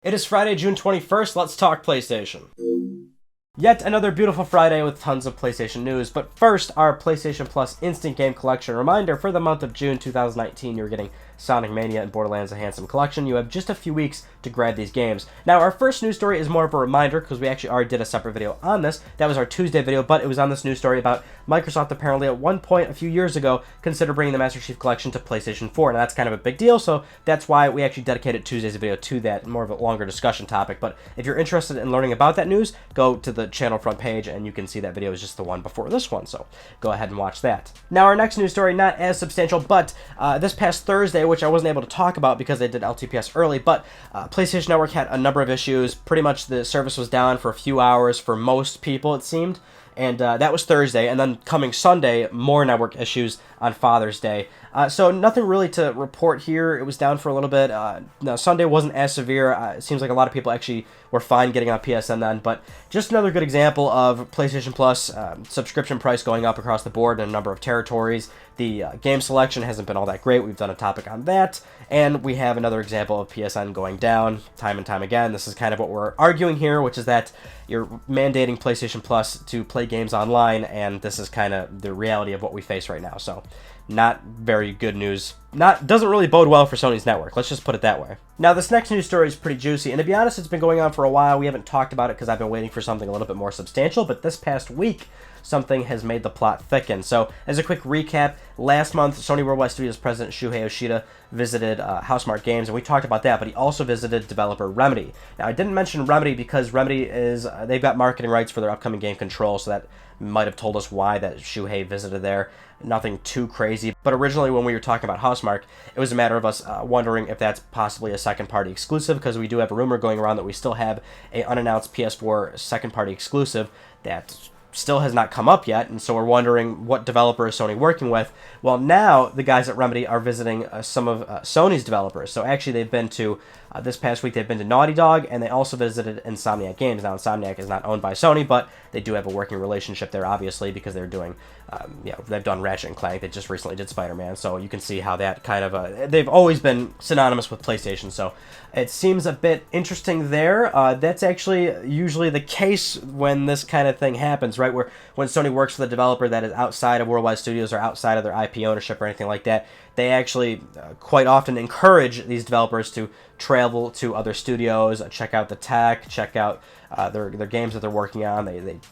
It is Friday, June 21st. Let's talk PlayStation. Yet another beautiful Friday with tons of PlayStation news, but first, our PlayStation Plus Instant Game Collection reminder for the month of June 2019. You're getting Sonic Mania and Borderlands: A Handsome Collection. You have just a few weeks to grab these games. Now, our first news story is more of a reminder, because we actually already did a separate video on this. That was our Tuesday video, but it was on this news story about Microsoft apparently at one point a few years ago considered bringing the Master Chief Collection to PlayStation 4. Now, that's kind of a big deal, so that's why we actually dedicated Tuesday's video to that, more of a longer discussion topic. But if you're interested in learning about that news, go to the channel front page and you can see that video is just the one before this one, so go ahead and watch that. Now, our next news story, not as substantial, but this past Thursday, which I wasn't able to talk about because they did LTPS early, but PlayStation Network had a number of issues. Pretty much the service was down for a few hours for most people, it seemed. And that was Thursday, and then coming Sunday, more network issues on Father's Day. So nothing really to report here. It was down for a little bit. No, Sunday wasn't as severe. It seems like a lot of people actually were fine getting on PSN then, but just another good example of PlayStation Plus subscription price going up across the board in a number of territories. The game selection hasn't been all that great. We've done a topic on that, and we have another example of PSN going down time and time again. This is kind of what we're arguing here, which is that you're mandating PlayStation Plus to play games online, and this is kind of the reality of what we face right now. So not very good news. Doesn't really bode well for Sony's network. Let's just put it that way. Now, this next news story is pretty juicy, and to be honest, it's been going on for a while. We haven't talked about it because I've been waiting for something a little bit more substantial, but this past week, something has made the plot thicken. So, as a quick recap, last month, Sony Worldwide Studios president Shuhei Yoshida visited Housemarque Games, and we talked about that, but he also visited developer Remedy. Now, I didn't mention Remedy because Remedy is, they've got marketing rights for their upcoming game Control, so that might have told us why that Shuhei visited there. Nothing too crazy, but originally when we were talking about Housemarque, it was a matter of us wondering if that's possibly a second-party exclusive, because we do have a rumor going around that we still have a unannounced PS4 second-party exclusive that still has not come up yet, and so we're wondering what developer is Sony working with. Well, now the guys at Remedy are visiting some of Sony's developers. So actually they've been to, this past week they've been to Naughty Dog, and they also visited Insomniac Games. Now, Insomniac is not owned by Sony, but they do have a working relationship there, obviously, because they're doing, they've done Ratchet and Clank. They just recently did Spider-Man, so you can see how that kind of, they've always been synonymous with PlayStation, so it seems a bit interesting there. That's actually usually the case when this kind of thing happens, right? Where when Sony works with a developer that is outside of Worldwide Studios or outside of their IP ownership or anything like that, they actually quite often encourage these developers to travel to other studios, check out the tech, check out their games that they're working on.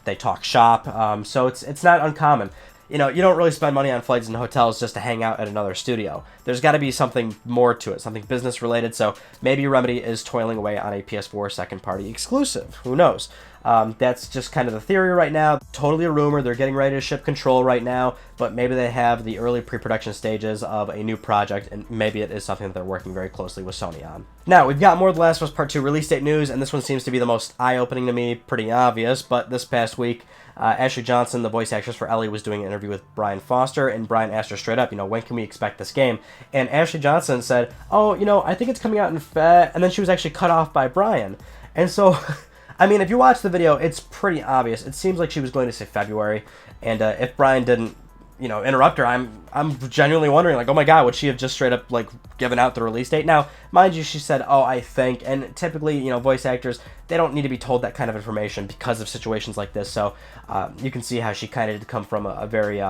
They talk shop, so it's not uncommon. You know, you don't really spend money on flights and hotels just to hang out at another studio. There's got to be something more to it, something business related, so maybe Remedy is toiling away on a PS4 second-party exclusive. Who knows? That's just kind of the theory right now. Totally a rumor. They're getting ready to ship Control right now, but maybe they have the early pre-production stages of a new project, and maybe it is something that they're working very closely with Sony on. Now, we've got more of The Last of Us Part 2 release date news, and this one seems to be the most eye-opening to me, pretty obvious, but this past week, Ashley Johnson, the voice actress for Ellie, was doing an interview with Brian Foster, and Brian asked her straight up, when can we expect this game? And Ashley Johnson said, I think it's coming out in Feb, and then she was actually cut off by Brian. And so, I mean, if you watch the video, it's pretty obvious. It seems like she was going to say February, and if Brian didn't, interrupt her, I'm genuinely wondering, like, oh my god, would she have just straight up, like, given out the release date? Now, mind you, she said, I think, and typically, voice actors, they don't need to be told that kind of information because of situations like this, so you can see how she kind of did come from a very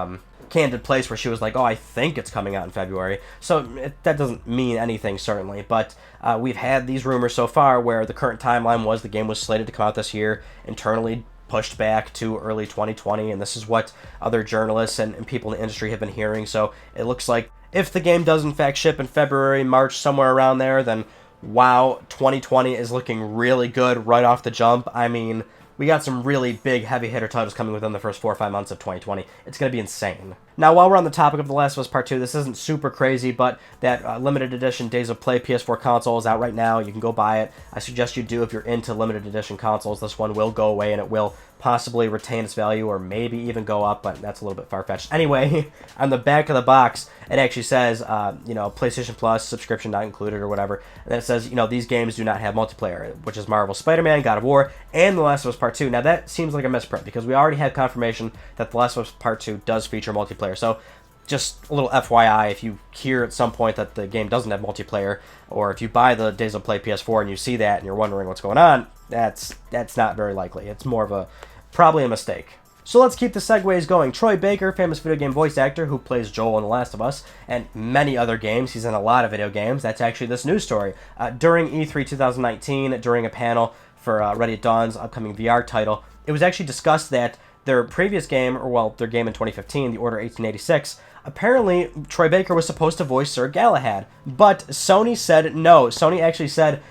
candid place where she was like, I think it's coming out in February, so that doesn't mean anything, certainly, but we've had these rumors so far where the current timeline was the game was slated to come out this year, internally pushed back to early 2020, and this is what other journalists and people in the industry have been hearing. So it looks like if the game does in fact ship in February, March, somewhere around there, then wow, 2020 is looking really good right off the jump. I mean, we got some really big heavy hitter titles coming within the first 4 or 5 months of 2020. It's going to be insane. Now, while we're on the topic of The Last of Us Part 2, this isn't super crazy, but that limited edition Days of Play PS4 console is out right now. You can go buy it. I suggest you do if you're into limited edition consoles. This one will go away, and it will possibly retain its value or maybe even go up, but that's a little bit far-fetched. Anyway, on the back of the box, it actually says, PlayStation Plus, subscription not included or whatever. And then it says, these games do not have multiplayer, which is Marvel Spider-Man, God of War, and The Last of Us Part 2. Now, that seems like a misprint because we already had confirmation that The Last of Us Part 2 does feature multiplayer. So just a little FYI, if you hear at some point that the game doesn't have multiplayer, or if you buy the Days of Play PS4 and you see that and you're wondering what's going on, that's not very likely. It's more of probably a mistake. So let's keep the segues going. Troy Baker, famous video game voice actor who plays Joel in The Last of Us, and many other games. He's in a lot of video games. That's actually this news story. During E3 2019, during a panel for Ready at Dawn's upcoming VR title, it was actually discussed that their previous game, their game in 2015, The Order 1886, apparently Troy Baker was supposed to voice Sir Galahad, but Sony said no. Sony actually said,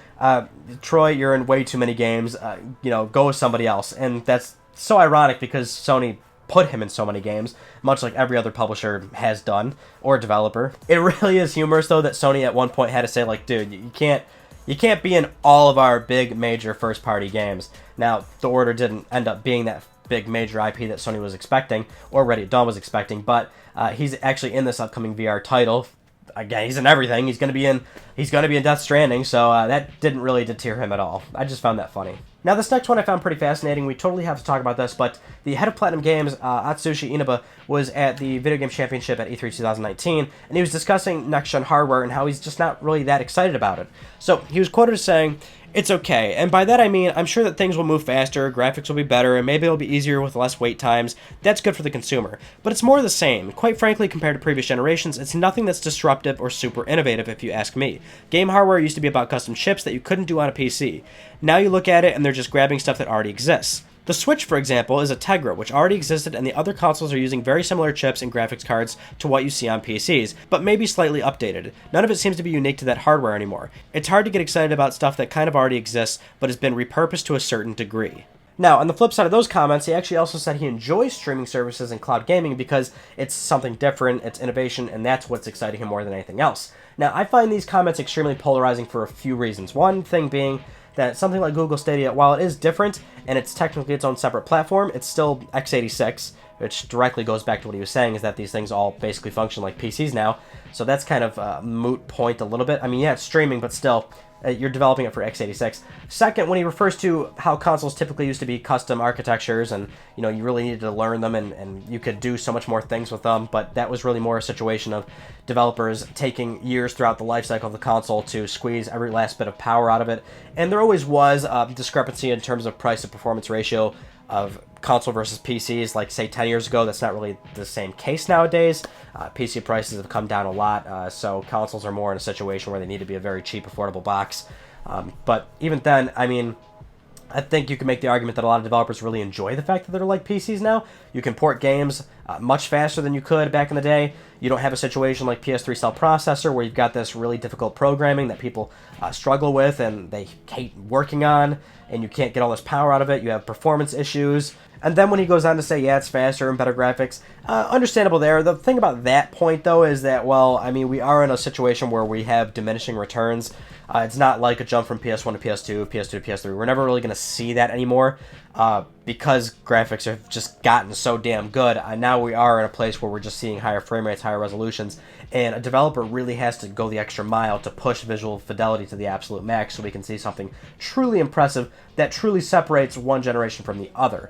Troy, you're in way too many games, go with somebody else. And that's so ironic because Sony put him in so many games, much like every other publisher has done, or developer. It really is humorous, though, that Sony at one point had to say, like, dude, you can't be in all of our big major first-party games. Now, The Order didn't end up being that big major IP that Sony was expecting, or Ready at Dawn was expecting, but he's actually in this upcoming VR title. Again, he's in everything. He's going to be in Death Stranding, so that didn't really deter him at all. I just found that funny. Now, this next one I found pretty fascinating. We totally have to talk about this, but the head of Platinum Games, Atsushi Inaba, was at the Video Game Championship at E3 2019, and he was discussing next-gen hardware and how he's just not really that excited about it. So, he was quoted as saying, "It's okay, and by that I mean I'm sure that things will move faster, graphics will be better, and maybe it'll be easier with less wait times. That's good for the consumer. But it's more of the same. Quite frankly, compared to previous generations, it's nothing that's disruptive or super innovative if you ask me. Game hardware used to be about custom chips that you couldn't do on a PC. Now you look at it and they're just grabbing stuff that already exists. The Switch, for example, is a Tegra, which already existed, and the other consoles are using very similar chips and graphics cards to what you see on PCs, but maybe slightly updated. None of it seems to be unique to that hardware anymore. It's hard to get excited about stuff that kind of already exists, but has been repurposed to a certain degree." Now, on the flip side of those comments, he actually also said he enjoys streaming services and cloud gaming because it's something different, it's innovation, and that's what's exciting him more than anything else. Now, I find these comments extremely polarizing for a few reasons. One thing being that something like Google Stadia, while it is different and it's technically its own separate platform, it's still x86, which directly goes back to what he was saying, is that these things all basically function like PCs now. So that's kind of a moot point a little bit. I mean, yeah, it's streaming, but still, you're developing it for x86. Second, when he refers to how consoles typically used to be custom architectures and, you really needed to learn them and you could do so much more things with them, but that was really more a situation of developers taking years throughout the life cycle of the console to squeeze every last bit of power out of it. And there always was a discrepancy in terms of price to performance ratio of console versus PCs, like, say, 10 years ago. That's not really the same case nowadays. PC prices have come down a lot, so consoles are more in a situation where they need to be a very cheap, affordable box. But even then, I mean, I think you can make the argument that a lot of developers really enjoy the fact that they're like PCs now. You can port games much faster than you could back in the day. You don't have a situation like PS3 cell processor where you've got this really difficult programming that people struggle with and they hate working on, and you can't get all this power out of it. You have performance issues. And then when he goes on to say, yeah, it's faster and better graphics, understandable there. The thing about that point, though, is that, well, I mean, we are in a situation where we have diminishing returns. It's not like a jump from PS1 to PS2, PS2 to PS3. We're never really going to see that anymore because graphics have just gotten so damn good. Now we are in a place where we're just seeing higher frame rates, higher resolutions, and a developer really has to go the extra mile to push visual fidelity to the absolute max so we can see something truly impressive that truly separates one generation from the other.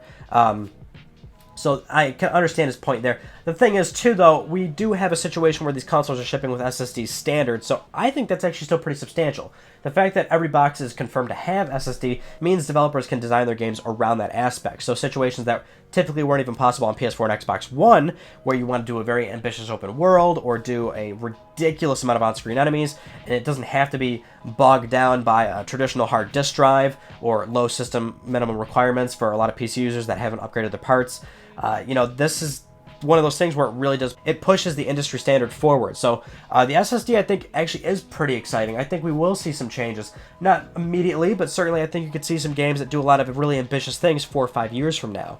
So I can understand his point there. The thing is, too, though, we do have a situation where these consoles are shipping with SSDs standard, so I think that's actually still pretty substantial. The fact that every box is confirmed to have SSD means developers can design their games around that aspect. So situations that typically weren't even possible on PS4 and Xbox One, where you want to do a very ambitious open world or do a ridiculous amount of on-screen enemies, and it doesn't have to be bogged down by a traditional hard disk drive or low system minimum requirements for a lot of PC users that haven't upgraded their parts. This is one of those things where it really does, it pushes the industry standard forward. So the SSD, I think, actually is pretty exciting. I think we will see some changes. Not immediately, but certainly I think you could see some games that do a lot of really ambitious things 4 or 5 years from now.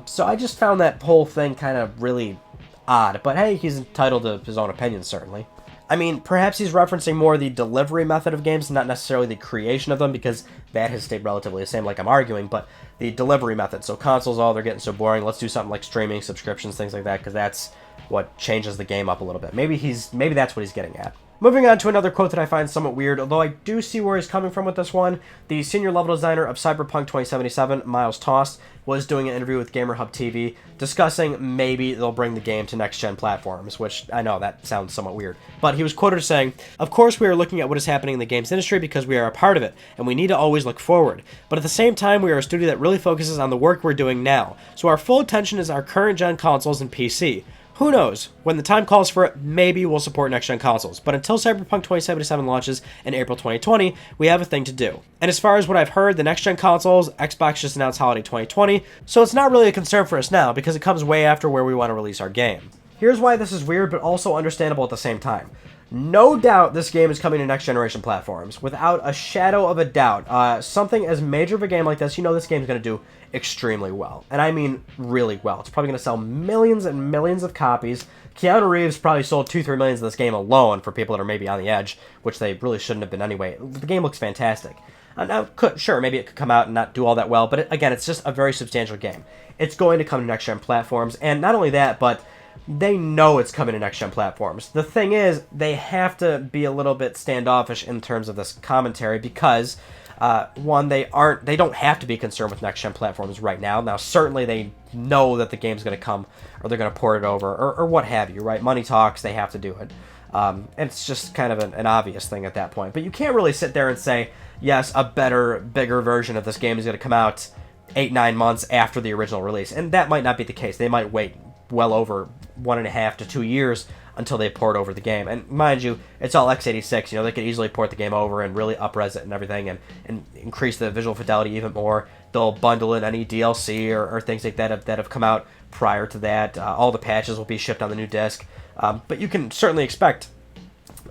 So I just found that whole thing kind of really odd. But hey, he's entitled to his own opinion, certainly. I mean, perhaps he's referencing more the delivery method of games, not necessarily the creation of them, because that has stayed relatively the same, like I'm arguing, but the delivery method. So consoles, they're getting so boring. Let's do something like streaming, subscriptions, things like that, because that's what changes the game up a little bit. Maybe that's what he's getting at. Moving on to another quote that I find somewhat weird, although I do see where he's coming from with this one. The senior level designer of Cyberpunk 2077, Miles Tost, was doing an interview with GamerHub TV discussing maybe they'll bring the game to next-gen platforms, which I know that sounds somewhat weird. But he was quoted as saying, "Of course we are looking at what is happening in the games industry because we are a part of it, and we need to always look forward. But at the same time, we are a studio that really focuses on the work we're doing now. So our full attention is our current-gen consoles and PC. Who knows? When the time calls for it, maybe we'll support next-gen consoles. But until Cyberpunk 2077 launches in April 2020, we have a thing to do. And as far as what I've heard, the next-gen consoles, Xbox just announced holiday 2020, so it's not really a concern for us now because it comes way after where we want to release our game." Here's why this is weird, but also understandable at the same time. No doubt this game is coming to next-generation platforms. Without a shadow of a doubt. Something as major of a game like this, you know this game's going to do extremely well. And I mean really well. It's probably going to sell millions and millions of copies. Keanu Reeves probably sold 2-3 millions of this game alone for people that are maybe on the edge, which they really shouldn't have been anyway. The game looks fantastic. Now, sure, maybe it could come out and not do all that well, but again, it's just a very substantial game. It's going to come to next-gen platforms, and not only that, but they know it's coming to next-gen platforms. The thing is, they have to be a little bit standoffish in terms of this commentary because, one, they don't have to be concerned with next-gen platforms right now. Now, certainly they know that the game's going to come, or they're going to port it over, or what have you, right? Money talks, they have to do it. And it's just kind of an obvious thing at that point. But you can't really sit there and say, yes, a better, bigger version of this game is going to come out 8-9 months after the original release. And that might not be the case. They might wait well over 1.5 to 2 years until they port over the game. And mind you, it's all x86. You know, they could easily port the game over and really up-res it and everything and increase the visual fidelity even more. They'll bundle in any DLC or things like that have come out prior to that. All the patches will be shipped on the new disc. But you can certainly expect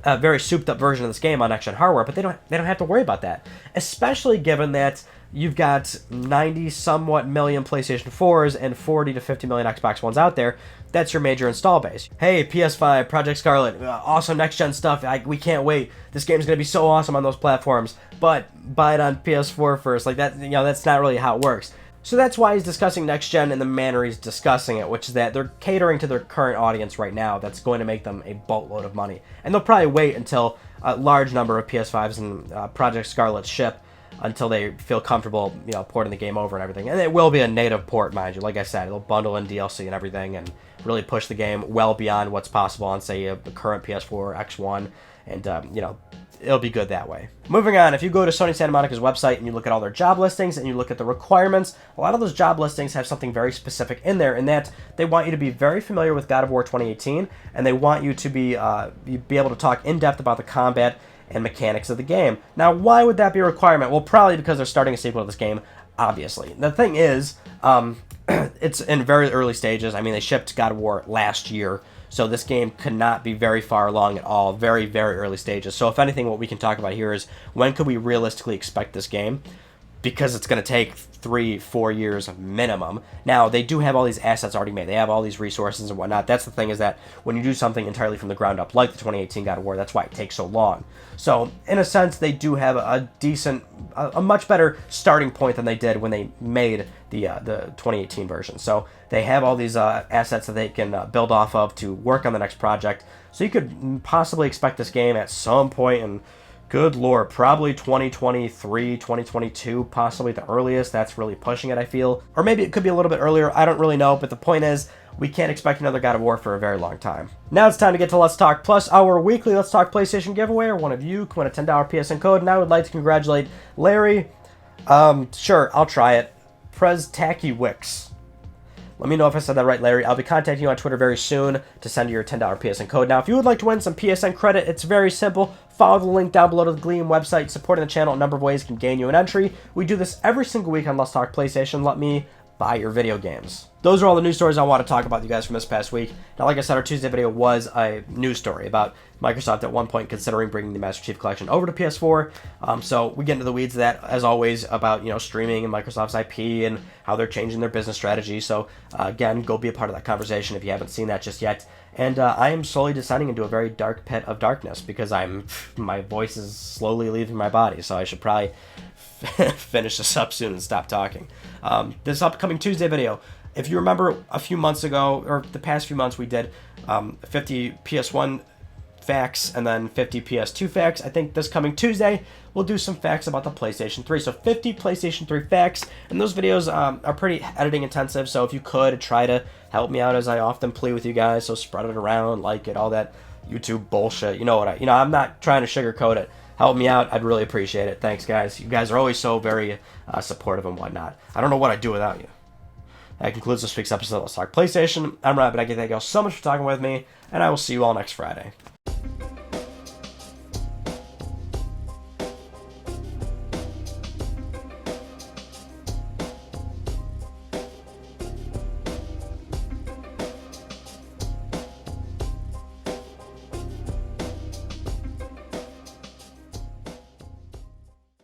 a very souped-up version of this game on next-gen hardware, but they don't have to worry about that. Especially given that you've got 90-somewhat million PlayStation 4s and 40 to 50 million Xbox Ones out there. That's your major install base. Hey, PS5, Project Scarlet, awesome next-gen stuff. We can't wait. This game's going to be so awesome on those platforms, but buy it on PS4 first. Like that, you know, that's not really how it works. So that's why he's discussing next-gen in the manner he's discussing it, which is that they're catering to their current audience right now. That's going to make them a boatload of money. And they'll probably wait until a large number of PS5s and Project Scarlet ship until they feel comfortable, you know, porting the game over and everything. And it will be a native port, mind you. Like I said, it'll bundle in DLC and everything and really push the game well beyond what's possible on, say, the current PS4 X1. And, you know, it'll be good that way. Moving on, if you go to Sony Santa Monica's website and you look at all their job listings and you look at the requirements, a lot of those job listings have something very specific in there, in that they want you to be very familiar with God of War 2018, and they want you to be able to talk in depth about the combat and mechanics of the game. Now, why would that be a requirement? Well, probably because they're starting a sequel to this game, obviously. The thing is, it's in very early stages. I mean, they shipped God of War last year, so this game could not be very far along at all. Very, very early stages. So if anything, what we can talk about here is when could we realistically expect this game? Because it's going to take 3-4 years minimum. Now, they do have all these assets already made. They have all these resources and whatnot. That's the thing, is that when you do something entirely from the ground up, like the 2018 God of War, that's why it takes so long. So, in a sense, they do have a much better starting point than they did when they made the 2018 version. So, they have all these assets that they can build off of to work on the next project. So, you could possibly expect this game at some point in, good lord, probably 2023, 2022, possibly the earliest. That's really pushing it, I feel. Or maybe it could be a little bit earlier. I don't really know, but the point is, we can't expect another God of War for a very long time. Now it's time to get to Let's Talk Plus, our weekly Let's Talk PlayStation giveaway, or one of you can win a $10 PSN code, and I would like to congratulate Larry. Sure, I'll try it. Tacky-Wix. Let me know if I said that right, Larry. I'll be contacting you on Twitter very soon to send you your $10 PSN code. Now, if you would like to win some PSN credit, it's very simple. Follow the link down below to the Gleam website. Supporting the channel, a number of ways can gain you an entry. We do this every single week on Let's Talk PlayStation. Let me buy your video games. Those are all the news stories I want to talk about with you guys from this past week. Now, like I said, our Tuesday video was a news story about Microsoft at one point considering bringing the Master Chief Collection over to PS4. So we get into the weeds of that, as always, about, you know, streaming and Microsoft's IP and how they're changing their business strategy. So again, go be a part of that conversation if you haven't seen that just yet. And I am slowly descending into a very dark pit of darkness because my voice is slowly leaving my body. So I should probably finish this up soon and stop talking. This upcoming Tuesday video, if you remember a few months ago, or the past few months, we did 50 PS1 facts and then 50 PS2 facts. I think this coming Tuesday, we'll do some facts about the PlayStation 3. So 50 PlayStation 3 facts, and those videos are pretty editing intensive, so if you could try to help me out as I often plead with you guys, so spread it around, like it, all that YouTube bullshit. You know what I'm not trying to sugarcoat it. Help me out. I'd really appreciate it. Thanks, guys. You guys are always so very supportive and whatnot. I don't know what I'd do without you. That concludes this week's episode of Let's Talk PlayStation. I'm Rob, and I can thank you all so much for talking with me, and I will see you all next Friday.